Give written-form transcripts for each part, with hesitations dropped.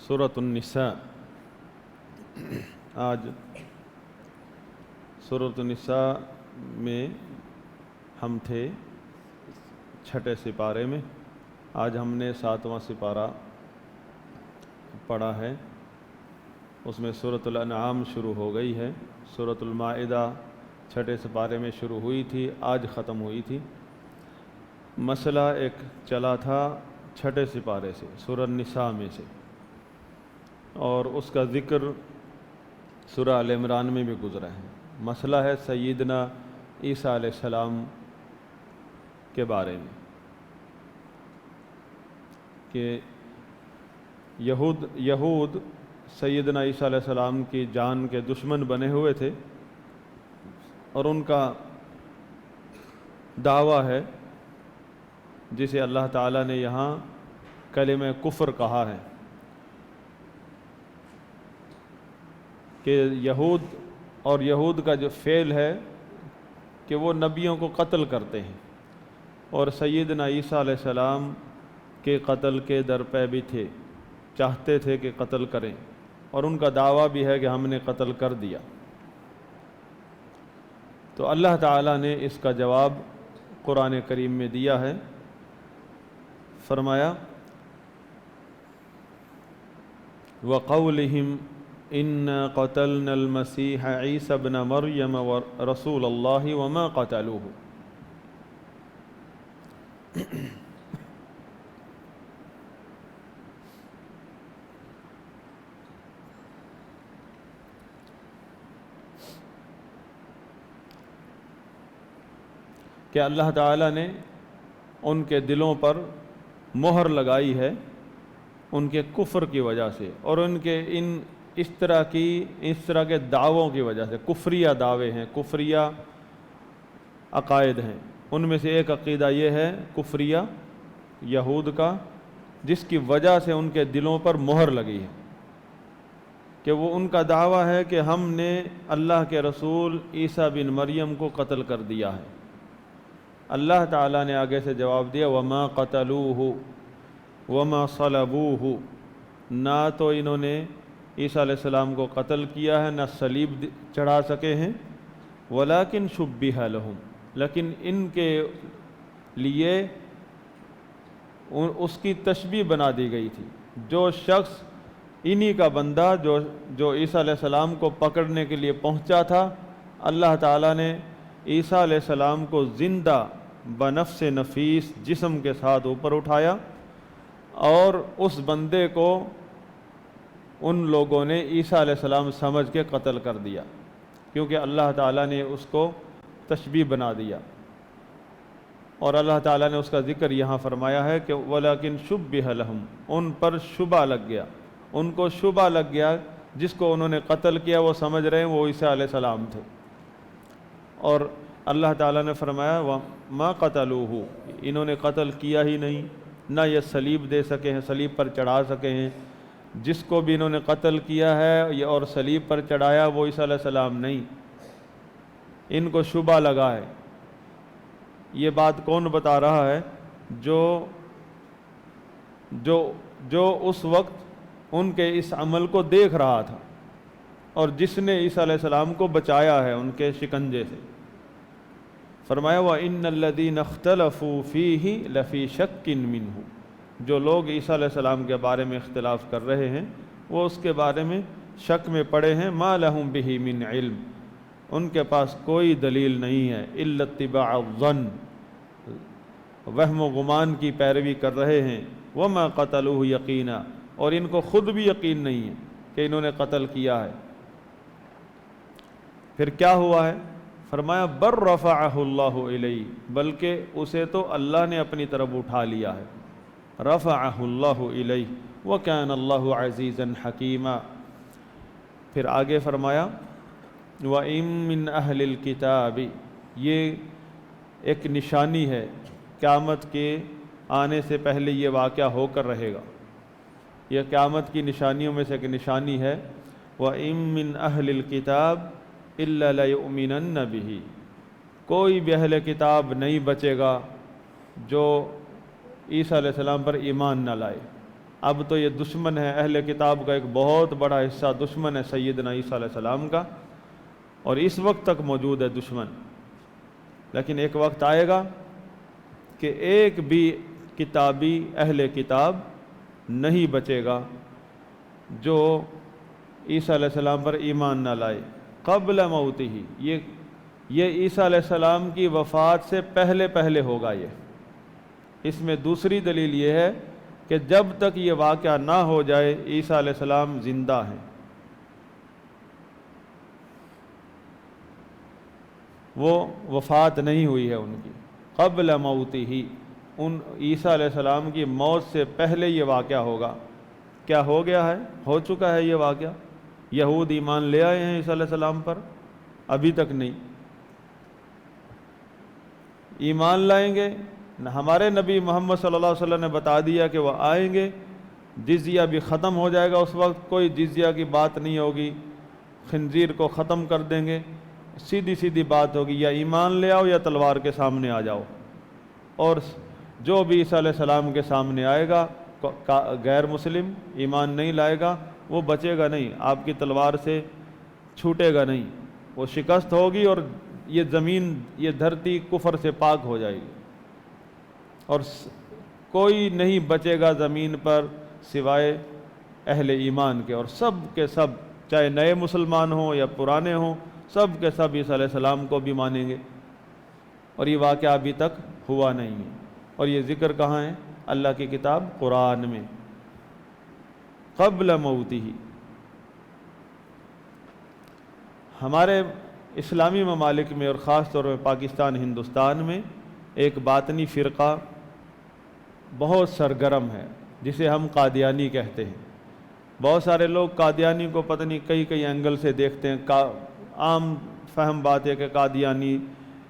سورۃ النساء۔ آج سورۃ النساء میں ہم تھے چھٹے سپارے میں۔ آج ہم نے 7واں سپارہ پڑھا ہے، اس میں سورۃ الانعام شروع ہو گئی ہے۔ سورۃ المائدہ چھٹے سپارے میں شروع ہوئی تھی، آج ختم ہوئی تھی۔ مسئلہ ایک چلا تھا چھٹے سپارے سے، سورۃ النساء میں سے، اور اس کا ذکر سورہ آل عمران میں بھی گزرا ہے۔ مسئلہ ہے سیدنا عیسیٰ علیہ السلام کے بارے میں کہ یہود سیدنا عیسیٰ علیہ السلام کی جان کے دشمن بنے ہوئے تھے، اور ان کا دعویٰ ہے جسے اللہ تعالیٰ نے یہاں کلمہ کفر کہا ہے کہ یہود کا جو فعل ہے کہ وہ نبیوں کو قتل کرتے ہیں، اور سیدنا عیسیٰ علیہ السلام کے قتل کے درپے بھی تھے، چاہتے تھے کہ قتل کریں، اور ان کا دعویٰ بھی ہے کہ ہم نے قتل کر دیا۔ تو اللہ تعالیٰ نے اس کا جواب قرآن کریم میں دیا ہے، فرمایا وَقَوْلِهِمْ إِنَّا قَتَلْنَا الْمَسِيحَ عِيسَى ابْنَ مَرْيَمَ رَسُولَ اللَّهِ وَمَا قَتَلُوهُ۔ کہ اللہ تعالیٰ نے ان کے دلوں پر مہر لگائی ہے ان کے کفر کی وجہ سے، اور ان کے اس طرح کے دعووں کی وجہ سے۔ کفریہ دعوے ہیں، کفریہ عقائد ہیں۔ ان میں سے ایک عقیدہ یہ ہے کفریہ یہود کا، جس کی وجہ سے ان کے دلوں پر مہر لگی ہے، کہ وہ ان کا دعویٰ ہے کہ ہم نے اللہ کے رسول عیسیٰ بن مریم کو قتل کر دیا ہے۔ اللہ تعالیٰ نے آگے سے جواب دیا وَمَا قَتَلُوهُ وَمَا صَلَبُوهُ، نہ تو انہوں نے عیسیٰ علیہ السلام کو قتل کیا ہے، نہ صلیب چڑھا سکے ہیں، وَلَكِنْ شُبِّهَ لَهُمْ، لیکن ان کے لیے اس کی تشبیہ بنا دی گئی تھی۔ جو شخص انہی کا بندہ جو عیسیٰ علیہ السلام کو پکڑنے کے لیے پہنچا تھا، اللہ تعالیٰ نے عیسیٰ علیہ السلام کو زندہ بنفس نفیس جسم کے ساتھ اوپر اٹھایا، اور اس بندے کو ان لوگوں نے عیسیٰ علیہ السلام سمجھ کے قتل کر دیا، کیونکہ اللہ تعالیٰ نے اس کو تشبیہ بنا دیا۔ اور اللہ تعالیٰ نے اس کا ذکر یہاں فرمایا ہے کہ وَلَكِنْ شُبِّهَ لَهُمْ، ان پر شبہ لگ گیا، ان کو شبہ لگ گیا، جس کو انہوں نے قتل کیا وہ سمجھ رہے ہیں وہ عیسیٰ علیہ السلام تھے۔ اور اللہ تعالیٰ نے فرمایا وَمَا قَتَلُوهُ، انہوں نے قتل کیا ہی نہیں، نہ یہ صلیب دے سکے ہیں، صلیب پر چڑھا سکے ہیں۔ جس کو بھی انہوں نے قتل کیا ہے اور صلیب پر چڑھایا وہ عیسیٰ علیہ السلام نہیں، ان کو شبہ لگا ہے۔ یہ بات کون بتا رہا ہے؟ جو اس وقت ان کے اس عمل کو دیکھ رہا تھا، اور جس نے عیسیٰ علیہ السلام کو بچایا ہے ان کے شکنجے سے۔ فرمایا وَإِنَّ الَّذِينَ اخْتَلَفُوا فِيهِ لَفِي شَكٍّ مِّنْهُ، جو لوگ عیسیٰ علیہ السلام کے بارے میں اختلاف کر رہے ہیں وہ اس کے بارے میں شک میں پڑے ہیں۔ مَا لَهُمْ بِهِ مِنْ عِلْمٍ، ان کے پاس کوئی دلیل نہیں ہے، إِلَّا اتِّبَاعَ الظَّنِّ، وہم و گمان کی پیروی کر رہے ہیں۔ وَمَا قَتَلُوهُ يَقِينًا، اور ان کو خود بھی یقین نہیں ہے کہ انہوں نے قتل کیا ہے۔ پھر کیا ہوا ہے؟ فرمایا بر رفعہ اللہ الیہ، بلکہ اسے تو اللہ نے اپنی طرف اٹھا لیا ہے۔ رفعہ اللہ الیہ وکان اللہ عزیزا حکیما۔ پھر آگے فرمایا وَإِن مِّنْ أَهْلِ الْكِتَابِ، یہ ایک نشانی ہے، قیامت کے آنے سے پہلے یہ واقعہ ہو کر رہے گا، یہ قیامت کی نشانیوں میں سے ایک نشانی ہے۔ وَإِن مِّنْ أَهْلِ الْكِتَابِ إِلَّا لَيُؤْمِنَنَّ بِهِ، کوئی بھی اہل کتاب نہیں بچے گا جو عیسیٰ علیہ السلام پر ایمان نہ لائے۔ اب تو یہ دشمن ہے، اہل کتاب کا ایک بہت بڑا حصہ دشمن ہے سیدنا عیسیٰ علیہ السلام کا، اور اس وقت تک موجود ہے دشمن۔ لیکن ایک وقت آئے گا کہ ایک بھی کتابی اہل کتاب نہیں بچے گا جو عیسیٰ علیہ السلام پر ایمان نہ لائے قبل موتہ ہی۔ یہ عیسیٰ علیہ السلام کی وفات سے پہلے ہوگا۔ اس میں دوسری دلیل یہ ہے کہ جب تک یہ واقعہ نہ ہو جائے عیسیٰ علیہ السلام زندہ ہیں۔ وہ وفات نہیں ہوئی ہے ان کی، قبل موتہ ہی، ان عیسیٰ علیہ السلام کی موت سے پہلے یہ واقعہ ہوگا۔ کیا ہو گیا ہے؟ ہو چکا ہے یہ واقعہ۔ یہود ایمان لے آئے ہیں عیسیٰ علیہ السلام پر؟ ابھی تک نہیں۔ ایمان لائیں گے، ہمارے نبی محمد صلی اللہ علیہ وسلم نے بتا دیا کہ وہ آئیں گے، جزیہ بھی ختم ہو جائے گا، اس وقت کوئی جزیہ کی بات نہیں ہوگی، خنزیر کو ختم کر دیں گے، سیدھی بات ہوگی، یا ایمان لے آؤ یا تلوار کے سامنے آ جاؤ۔ اور جو بھی عیسیٰ علیہ السلام کے سامنے آئے گا غیر مسلم، ایمان نہیں لائے گا، وہ بچے گا نہیں، آپ کی تلوار سے چھوٹے گا نہیں، وہ شکست ہوگی اور یہ زمین، یہ دھرتی کفر سے پاک ہو جائے گی، اور کوئی نہیں بچے گا زمین پر سوائے اہل ایمان کے، اور سب کے سب چاہے نئے مسلمان ہوں یا پرانے ہوں، سب کے سب عیسیٰ علیہ السلام کو بھی مانیں گے۔ اور یہ واقعہ ابھی تک ہوا نہیں ہے، اور یہ ذکر کہاں ہے؟ اللہ کی کتاب قرآن میں، قبل موتہ ہی۔ ہمارے اسلامی ممالک میں اور خاص طور پہ پاکستان، ہندوستان میں ایک باطنی فرقہ بہت سرگرم ہے جسے ہم قادیانی کہتے ہیں۔ بہت سارے لوگ قادیانی کو پتہ نہیں کئی اینگل سے دیکھتے ہیں۔ عام فہم بات ہے کہ قادیانی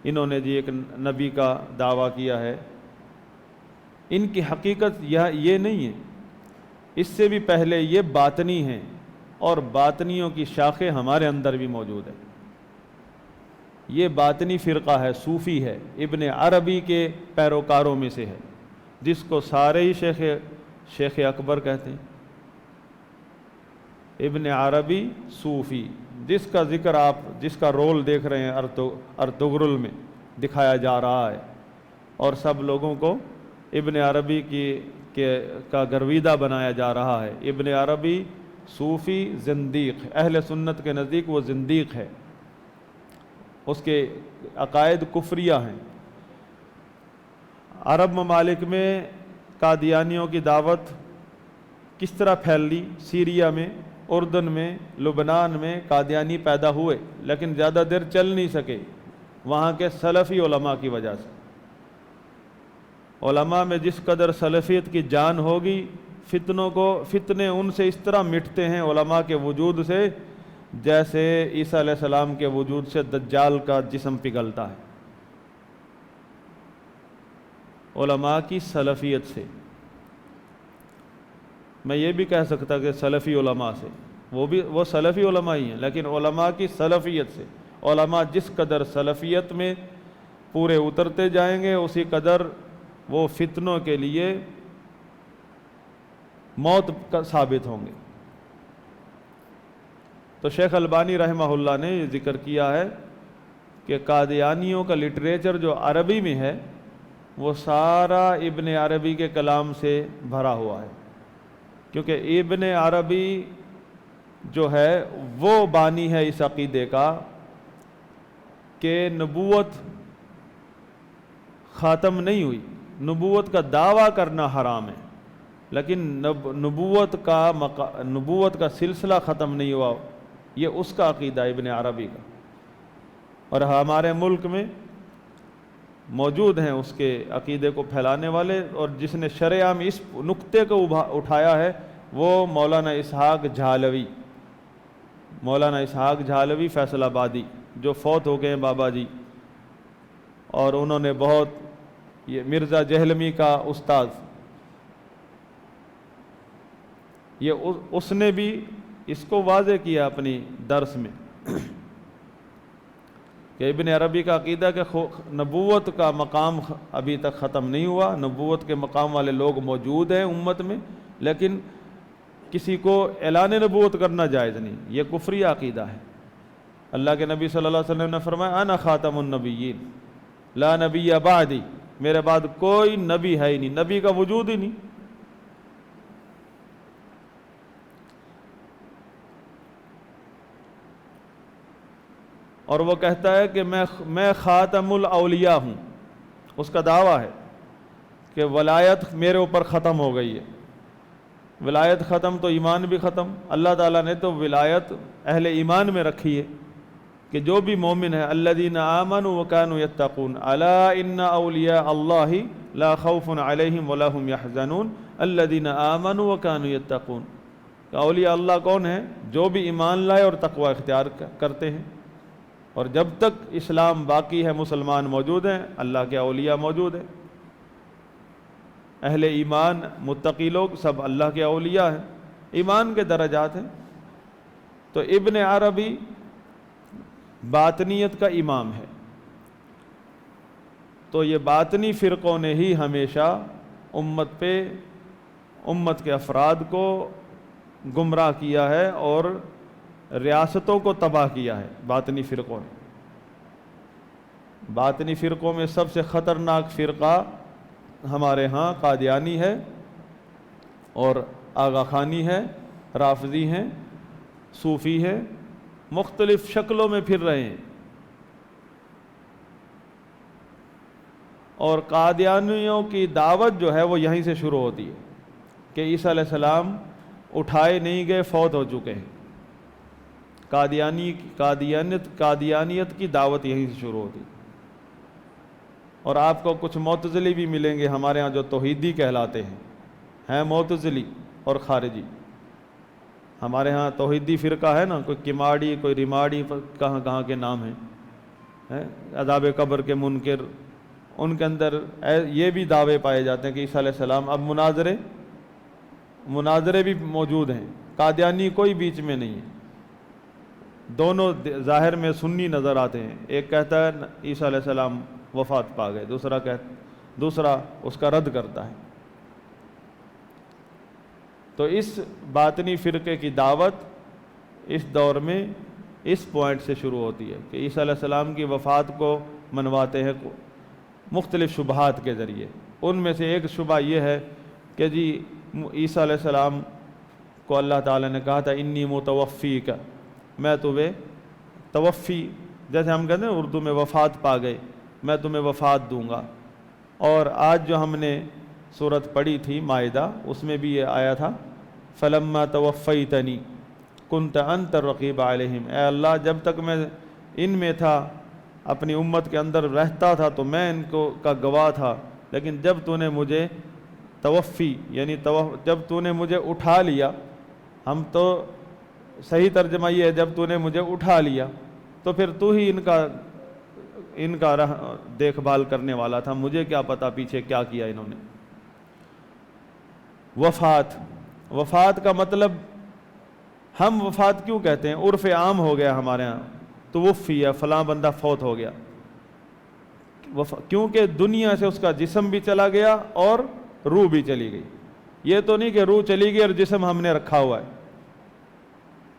انہوں نے ایک نبی کا دعویٰ کیا ہے۔ ان کی حقیقت یہ نہیں ہے، اس سے بھی پہلے یہ باطنی ہیں، اور باطنیوں کی شاخیں ہمارے اندر بھی موجود ہیں۔ یہ باطنی فرقہ ہے، صوفی ہے، ابن عربی کے پیروکاروں میں سے ہے، جس کو سارے ہی شیخ اکبر کہتے ہیں۔ ابن عربی صوفی، جس کا ذکر آپ جس کا رول دیکھ رہے ہیں ارطغرل میں دکھایا جا رہا ہے، اور سب لوگوں کو ابن عربی کا گرویدہ بنایا جا رہا ہے۔ ابن عربی صوفی زندیق، اہل سنت کے نزدیک وہ زندیق ہے، اس کے عقائد کفریہ ہیں۔ عرب ممالک میں قادیانیوں کی دعوت کس طرح پھیل لی؟ سیریا میں، اردن میں، لبنان میں قادیانی پیدا ہوئے، لیکن زیادہ دیر چل نہیں سکے وہاں کے سلفی علماء کی وجہ سے۔ علماء میں جس قدر سلفیت کی جان ہوگی، فتنے ان سے اس طرح مٹتے ہیں علماء کے وجود سے، جیسے عیسیٰ علیہ السلام کے وجود سے دجال کا جسم پگھلتا ہے۔ علماء کی سلفیت سے، میں یہ بھی کہہ سکتا کہ سلفی علماء سے، وہ سلفی علماء ہی ہیں، لیکن علماء کی سلفیت سے، علماء جس قدر سلفیت میں پورے اترتے جائیں گے، اسی قدر وہ فتنوں کے لیے موت کا ثابت ہوں گے۔ تو شیخ البانی رحمہ اللہ نے یہ ذکر کیا ہے کہ قادیانیوں کا لٹریچر جو عربی میں ہے، وہ سارا ابن عربی کے کلام سے بھرا ہوا ہے، کیونکہ ابن عربی جو ہے وہ بانی ہے اس عقیدے کا کہ نبوت ختم نہیں ہوئی، نبوت کا دعویٰ کرنا حرام ہے، لیکن نبوت کا سلسلہ ختم نہیں ہوا، یہ اس کا عقیدہ ابن عربی کا۔ اور ہمارے ملک میں موجود ہیں اس کے عقیدے کو پھیلانے والے، اور جس نے شرح عام اس نقطے کو اٹھایا ہے وہ مولانا اسحاق جھالوی فیصل آبادی، جو فوت ہو گئے ہیں بابا جی، اور انہوں نے بہت، یہ مرزا جہلمی کا استاد، اس نے بھی اس کو واضح کیا اپنی درس میں کہ ابن عربی کا عقیدہ کہ نبوت کا مقام ابھی تک ختم نہیں ہوا، نبوت کے مقام والے لوگ موجود ہیں امت میں، لیکن کسی کو اعلان نبوت کرنا جائز نہیں، یہ کفری عقیدہ ہے۔ اللہ کے نبی صلی اللہ علیہ وسلم نے فرمایا انا خاتم النبیین لا نبی بعدی، میرے بعد کوئی نبی ہے ہی نہیں، نبی کا وجود ہی نہیں۔ اور وہ کہتا ہے کہ میں خاتم الاولیاء ہوں، اس کا دعویٰ ہے کہ ولایت میرے اوپر ختم ہو گئی ہے۔ ولایت ختم تو ایمان بھی ختم۔ اللہ تعالیٰ نے تو ولایت اہل ایمان میں رکھی ہے کہ جو بھی مومن ہے الذین آمنوا وکانوا یتقون الا ان اولیاء اللہ لا خوف علیہم ولا هم یحزنون الذین آمنوا وکانوا یتقون، کہ اولیاء اللہ کون ہیں؟ جو بھی ایمان لائے اور تقوی اختیار کرتے ہیں۔ اور جب تک اسلام باقی ہے، مسلمان موجود ہیں، اللہ کے اولیاء موجود ہیں۔ اہل ایمان متقی لوگ سب اللہ کے اولیاء ہیں، ایمان کے درجات ہیں۔ تو ابن عربی باطنیت کا امام ہے۔ تو یہ باطنی فرقوں نے ہی ہمیشہ امت کے افراد کو گمراہ کیا ہے اور ریاستوں کو تباہ کیا ہے۔ باطنی فرقوں نے، باطنی فرقوں میں سب سے خطرناک فرقہ ہمارے ہاں قادیانی ہے اور آغا خانی ہے، رافضی ہیں، صوفی ہے، مختلف شکلوں میں پھر رہے ہیں۔ اور قادیانیوں کی دعوت جو ہے وہ یہیں سے شروع ہوتی ہے کہ عیسیٰ علیہ السلام اٹھائے نہیں گئے، فوت ہو چکے ہیں۔ قادیانیت کی دعوت یہیں سے شروع ہوتی ہے۔ اور آپ کو کچھ معتزلی بھی ملیں گے ہمارے ہاں جو توحیدی کہلاتے ہیں معتزلی اور خارجی۔ ہمارے ہاں توحیدی فرقہ ہے نا، کوئی کماڑی، کوئی ریماڑی، کہاں کہاں کے نام ہیں، عذاب قبر کے منکر، ان کے اندر یہ بھی دعوے پائے جاتے ہیں کہ عیسیٰ علیہ السلام۔ اب مناظرے بھی موجود ہیں، قادیانی کوئی بیچ میں نہیں ہے، دونوں ظاہر میں سنی نظر آتے ہیں۔ ایک کہتا ہے عیسیٰ علیہ السلام وفات پا گئے، دوسرا اس کا رد کرتا ہے۔ تو اس باطنی فرقے کی دعوت اس دور میں اس پوائنٹ سے شروع ہوتی ہے کہ عیسیٰ علیہ السلام کی وفات کو منواتے ہیں مختلف شبہات کے ذریعے۔ ان میں سے ایک شبہ یہ ہے کہ جی عیسیٰ علیہ السلام کو اللہ تعالیٰ نے کہا تھا انی متوفیک، میں تمہیں توفی، جیسے ہم کہتے ہیں اردو میں وفات پا گئے، میں تمہیں وفات دوں گا۔ اور آج جو ہم نے سورت پڑھی تھی مائدہ، اس میں بھی یہ آیا تھا فلما توفیتنی کنت انت الرقیب علیہم، اے اللہ جب تک میں ان میں تھا، اپنی امت کے اندر رہتا تھا تو میں ان کا گواہ تھا، لیکن جب تو نے مجھے توفی یعنی جب تو نے مجھے اٹھا لیا، ہم تو صحیح ترجمہ یہ ہے جب تو نے مجھے اٹھا لیا تو پھر تو ہی ان کا دیکھ بھال کرنے والا تھا، مجھے کیا پتا پیچھے کیا کیا انہوں نے۔ وفات کا مطلب ہم وفات کیوں کہتے ہیں؟ عرف عام ہو گیا ہمارے ہاں، توفی ہے فلاں بندہ فوت ہو گیا، کیونکہ دنیا سے اس کا جسم بھی چلا گیا اور روح بھی چلی گئی۔ یہ تو نہیں کہ روح چلی گئی اور جسم ہم نے رکھا ہوا ہے،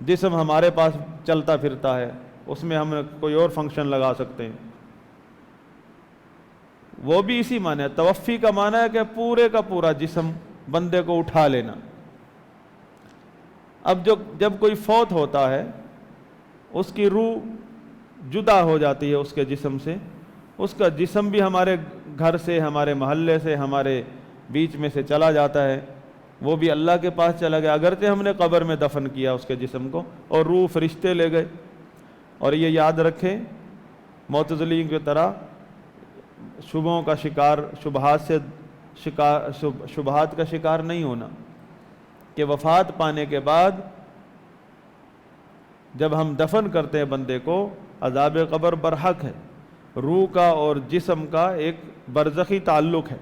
جسم ہمارے پاس چلتا پھرتا ہے، اس میں ہم کوئی اور فنکشن لگا سکتے ہیں، وہ بھی اسی معنی ہے۔ توفی کا معنی ہے کہ پورے کا پورا جسم بندے کو اٹھا لینا۔ اب جب کوئی فوت ہوتا ہے اس کی روح جدا ہو جاتی ہے اس کے جسم سے، اس کا جسم بھی ہمارے گھر سے، ہمارے محلے سے، ہمارے بیچ میں سے چلا جاتا ہے، وہ بھی اللہ کے پاس چلا گیا، اگرچہ ہم نے قبر میں دفن کیا اس کے جسم کو، اور روح فرشتے لے گئے۔ اور یہ یاد رکھیں معتزلی کی طرح شبہوں کا شکار، شبہات کا شکار نہیں ہونا کہ وفات پانے کے بعد جب ہم دفن کرتے ہیں بندے کو، عذاب قبر برحق ہے، روح کا اور جسم کا ایک برزخی تعلق ہے۔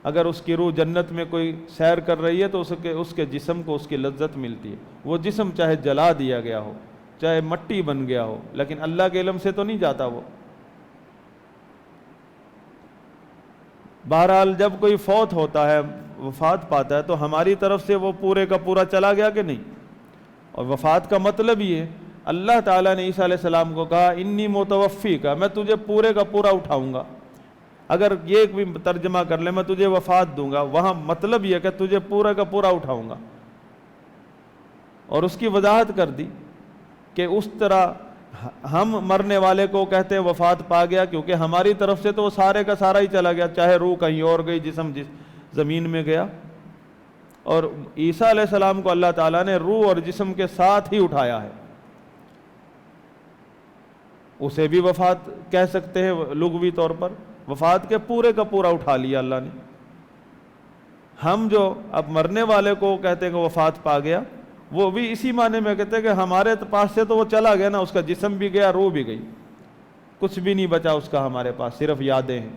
اگر اس کی روح جنت میں کوئی سیر کر رہی ہے تو اس کے جسم کو اس کی لذت ملتی ہے، وہ جسم چاہے جلا دیا گیا ہو، چاہے مٹی بن گیا ہو، لیکن اللہ کے علم سے تو نہیں جاتا وہ۔ بہرحال جب کوئی فوت ہوتا ہے، وفات پاتا ہے تو ہماری طرف سے وہ پورے کا پورا چلا گیا کہ نہیں؟ اور وفات کا مطلب یہ ہے، اللہ تعالیٰ نے عیسیٰ علیہ السلام کو کہا انی متوفی کا، میں تجھے پورے کا پورا اٹھاؤں گا۔ اگر یہ بھی ترجمہ کر لیں میں تجھے وفات دوں گا، وہاں مطلب یہ کہ تجھے پورا کا پورا اٹھاؤں گا۔ اور اس کی وضاحت کر دی کہ اس طرح ہم مرنے والے کو کہتے ہیں وفات پا گیا، کیونکہ ہماری طرف سے تو وہ سارے کا سارا ہی چلا گیا، چاہے روح کہیں اور گئی، جسم زمین میں گیا۔ اور عیسیٰ علیہ السلام کو اللہ تعالیٰ نے روح اور جسم کے ساتھ ہی اٹھایا ہے۔ اسے بھی وفات کہہ سکتے ہیں لغوی طور پر، وفات کے پورے کا پورا اٹھا لیا اللہ نے۔ ہم جو اب مرنے والے کو کہتے ہیں کہ وفات پا گیا، وہ بھی اسی معنی میں کہتے ہیں کہ ہمارے پاس سے تو وہ چلا گیا نا، اس کا جسم بھی گیا، روح بھی گئی، کچھ بھی نہیں بچا اس کا ہمارے پاس، صرف یادیں ہیں۔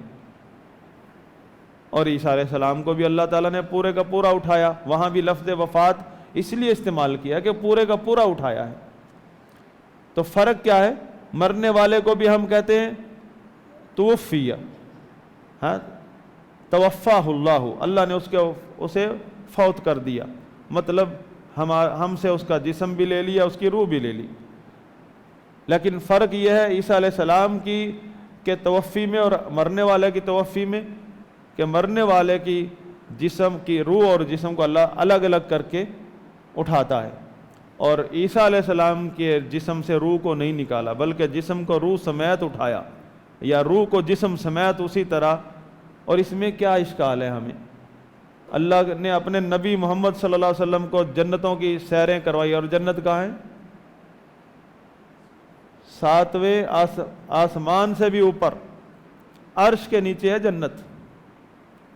اور عیسیٰ علیہ السلام کو بھی اللہ تعالیٰ نے پورے کا پورا اٹھایا، وہاں بھی لفظ وفات اس لیے استعمال کیا کہ پورے کا پورا اٹھایا ہے۔ تو فرق کیا ہے؟ مرنے والے کو بھی ہم کہتے ہیں توفیہ، ہاں توفاہ اللہ، اللہ نے اسے فوت کر دیا، مطلب ہم سے اس کا جسم بھی لے لیا، اس کی روح بھی لے لی۔ لیکن فرق یہ ہے عیسیٰ علیہ السلام کی کہ توفی میں اور مرنے والے کی توفی میں، کہ مرنے والے کی جسم کی روح اور جسم کو اللہ الگ الگ کر کے اٹھاتا ہے، اور عیسیٰ علیہ السلام کے جسم سے روح کو نہیں نکالا، بلکہ جسم کو روح سمیت اٹھایا، یا روح کو جسم سمیت اسی طرح۔ اور اس میں کیا اشکال ہے ہمیں؟ اللہ نے اپنے نبی محمد صلی اللہ علیہ وسلم کو جنتوں کی سیریں کروائی، اور جنت کہاں ہے؟ 7ویں آسمان سے بھی اوپر، عرش کے نیچے ہے جنت،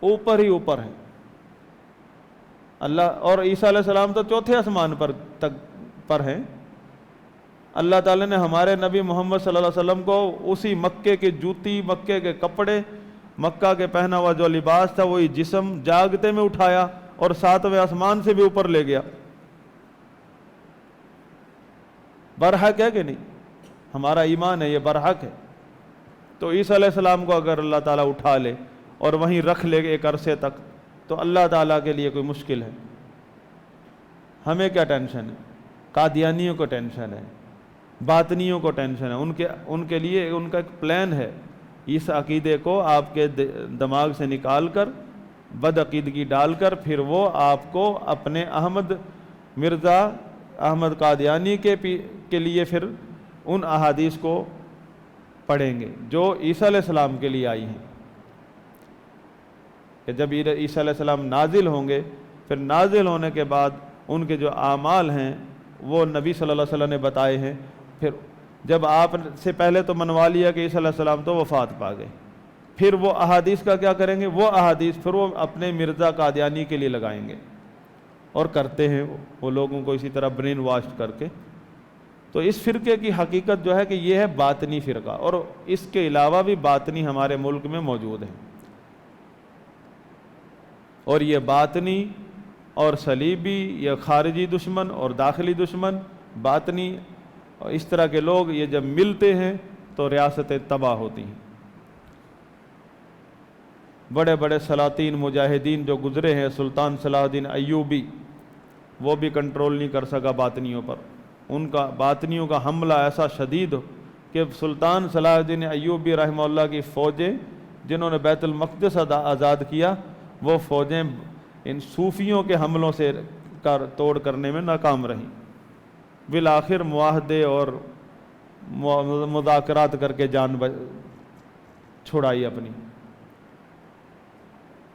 اوپر ہی اوپر ہے اللہ۔ اور عیسیٰ علیہ السلام تو 4تھے آسمان پر ہیں۔ اللہ تعالیٰ نے ہمارے نبی محمد صلی اللہ علیہ وسلم کو اسی مکے کی جوتی، مکے کے کپڑے، مکہ کے پہنا ہوا جو لباس تھا، وہی جسم جاگتے میں اٹھایا اور 7ویں آسمان سے بھی اوپر لے گیا۔ برحق ہے کہ نہیں؟ ہمارا ایمان ہے یہ برحق ہے۔ تو عیسیٰ علیہ السلام کو اگر اللہ تعالیٰ اٹھا لے اور وہیں رکھ لے ایک عرصے تک، تو اللہ تعالیٰ کے لیے کوئی مشکل ہے؟ ہمیں کیا ٹینشن ہے؟ قادیانیوں کو ٹینشن ہے، باطنیوں کو ٹینشن ہے، ان کے لیے ان کا ایک پلان ہے اس عقیدے کو آپ کے دماغ سے نکال کر، بد عقیدگی ڈال کر، پھر وہ آپ کو اپنے مرزا احمد قادیانی کے لیے پھر ان احادیث کو پڑھیں گے جو عیسیٰ علیہ السلام کے لیے آئی ہیں، کہ جب عیسیٰ علیہ السلام نازل ہوں گے، پھر نازل ہونے کے بعد ان کے جو اعمال ہیں وہ نبی صلی اللہ علیہ وسلم نے بتائے ہیں۔ پھر جب آپ سے پہلے تو منوا لیا کہ عیسیٰ علیہ السلام تو وفات پا گئے، پھر وہ احادیث کا کیا کریں گے؟ وہ احادیث پھر وہ اپنے مرزا قادیانی کے لیے لگائیں گے، اور کرتے ہیں وہ لوگوں کو اسی طرح برین واش کر کے۔ تو اس فرقے کی حقیقت جو ہے کہ یہ ہے باطنی فرقہ، اور اس کے علاوہ بھی باطنی ہمارے ملک میں موجود ہیں، اور یہ باطنی اور صلیبی، یہ خارجی دشمن اور داخلی دشمن، باطنی اور اس طرح کے لوگ یہ جب ملتے ہیں تو ریاستیں تباہ ہوتی ہیں۔ بڑے بڑے سلاطین مجاہدین جو گزرے ہیں، سلطان صلاح الدین ایوبی، وہ بھی کنٹرول نہیں کر سکا باطنیوں پر، ان کا باطنیوں کا حملہ ایسا شدید کہ سلطان صلاح الدین ایوبی رحمہ اللہ کی فوجیں جنہوں نے بیت المقدس آزاد کیا، وہ فوجیں ان صوفیوں کے حملوں سے توڑ کرنے میں ناکام رہیں، بالآخر معاہدے اور مذاکرات کر کے جان چھڑائی اپنی۔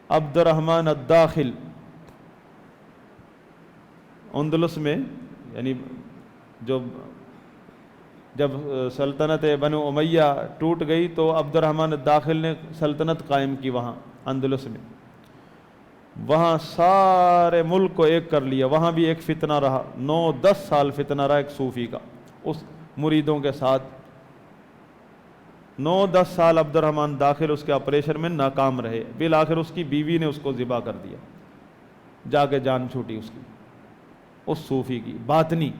عبد الرحمن الداخل اندلس میں، یعنی جب سلطنت بنو امیہ ٹوٹ گئی تو عبد الرحمن الداخل نے سلطنت قائم کی وہاں اندلس میں، وہاں سارے ملک کو ایک کر لیا۔ وہاں بھی ایک فتنہ رہا، 9-10 سال فتنہ رہا ایک صوفی کا اس مریدوں کے ساتھ۔ 9-10 سال عبد الرحمن داخل اس کے آپریشن میں ناکام رہے، بالآخر اس کی بیوی نے اس کو ذبح کر دیا، جا کے جان چھوٹی اس کی، اس صوفی کی۔ باطنی،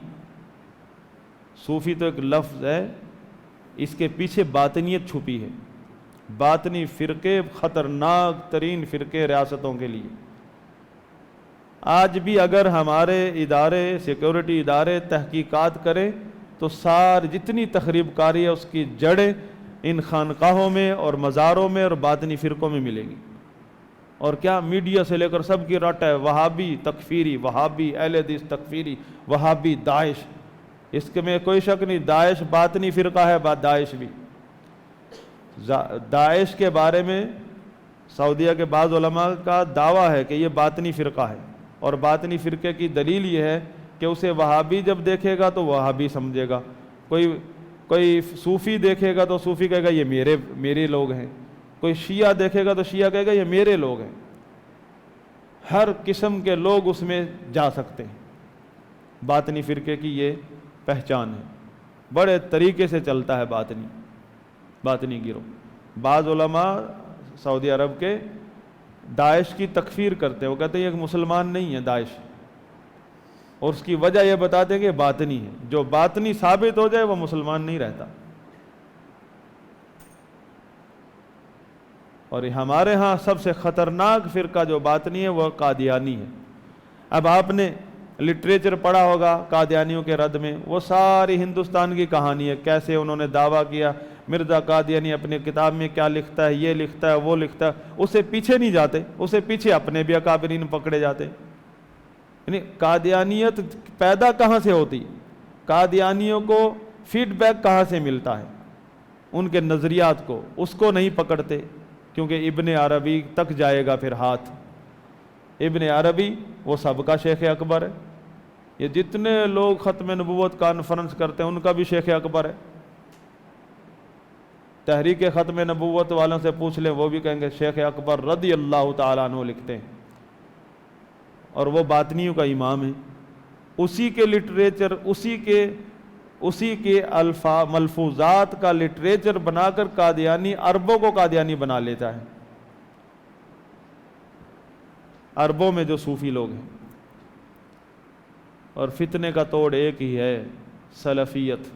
صوفی تو ایک لفظ ہے، اس کے پیچھے باطنیت چھپی ہے۔ باطنی فرقے خطرناک ترین فرقے ریاستوں کے لیے، آج بھی اگر ہمارے ادارے سیکورٹی ادارے تحقیقات کریں تو جتنی تخریب کاری ہے اس کی جڑیں ان خانقاہوں میں اور مزاروں میں اور باطنی فرقوں میں ملیں گی. اور کیا میڈیا سے لے کر سب کی رٹ ہے وہابی تکفیری، وہابی اہل حدیث تکفیری، وہابی داعش. اس کے میں کوئی شک نہیں، داعش باطنی فرقہ ہے. داعش بھی داعش کے بارے میں سعودیہ کے بعض علماء کا دعویٰ ہے کہ یہ باطنی فرقہ ہے، اور باطنی فرقے کی دلیل یہ ہے کہ اسے وہابی جب دیکھے گا تو وہابی سمجھے گا، کوئی صوفی دیکھے گا تو صوفی کہے گا یہ میرے لوگ ہیں، کوئی شیعہ دیکھے گا تو شیعہ کہے گا یہ میرے لوگ ہیں. ہر قسم کے لوگ اس میں جا سکتے ہیں. باطنی فرقے کی یہ پہچان ہے، بڑے طریقے سے چلتا ہے باطنی گروہ. بعض علماء سعودی عرب کے داعش کی تکفیر کرتے ہیں، وہ کہتے ہیں یہ ایک مسلمان نہیں ہے داعش، اور اس کی وجہ یہ بتاتے ہیں کہ باطنی ہے. جو باطنی ثابت ہو جائے وہ مسلمان نہیں رہتا. اور ہمارے ہاں سب سے خطرناک فرقہ جو باطنی ہے وہ قادیانی ہے. اب آپ نے لٹریچر پڑھا ہوگا قادیانیوں کے رد میں، وہ ساری ہندوستان کی کہانی ہے، کیسے انہوں نے دعویٰ کیا. مرزا قادیانی اپنی کتاب میں کیا لکھتا ہے، یہ لکھتا ہے، وہ لکھتا ہے، اسے پیچھے نہیں جاتے، اسے پیچھے اپنے بھی اکابرین پکڑے جاتے. یعنی قادیانیت پیدا کہاں سے ہوتی، قادیانیوں کو فیڈ بیک کہاں سے ملتا ہے ان کے نظریات کو، اس کو نہیں پکڑتے. کیونکہ ابن عربی تک جائے گا پھر ہاتھ. ابن عربی وہ سب کا شیخ اکبر ہے. یہ جتنے لوگ ختم نبوت کانفرنس کرتے ہیں ان کا بھی شیخ اکبر ہے. تحریک ختم نبوت والوں سے پوچھ لیں وہ بھی کہیں گے شیخ اکبر رضی اللہ تعالیٰ عنہ لکھتے ہیں، اور وہ باطنیوں کا امام ہے. اسی کے لٹریچر، اسی کے ملفوظات کا لٹریچر بنا کر قادیانی عربوں کو قادیانی بنا لیتا ہے. عربوں میں جو صوفی لوگ ہیں. اور فتنے کا توڑ ایک ہی ہے، سلفیت،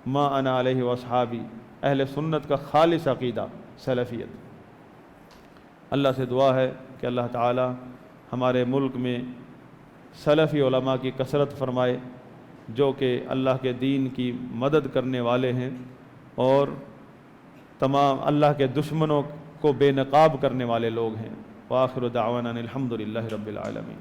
ما انا علیہ واصحابی، اہل سنت کا خالص عقیدہ سلفیت. اللہ سے دعا ہے کہ اللہ تعالی ہمارے ملک میں سلفی علماء کی کثرت فرمائے جو کہ اللہ کے دین کی مدد کرنے والے ہیں اور تمام اللہ کے دشمنوں کو بے نقاب کرنے والے لوگ ہیں. وآخر دعوانا الحمد للہ رب العالمین.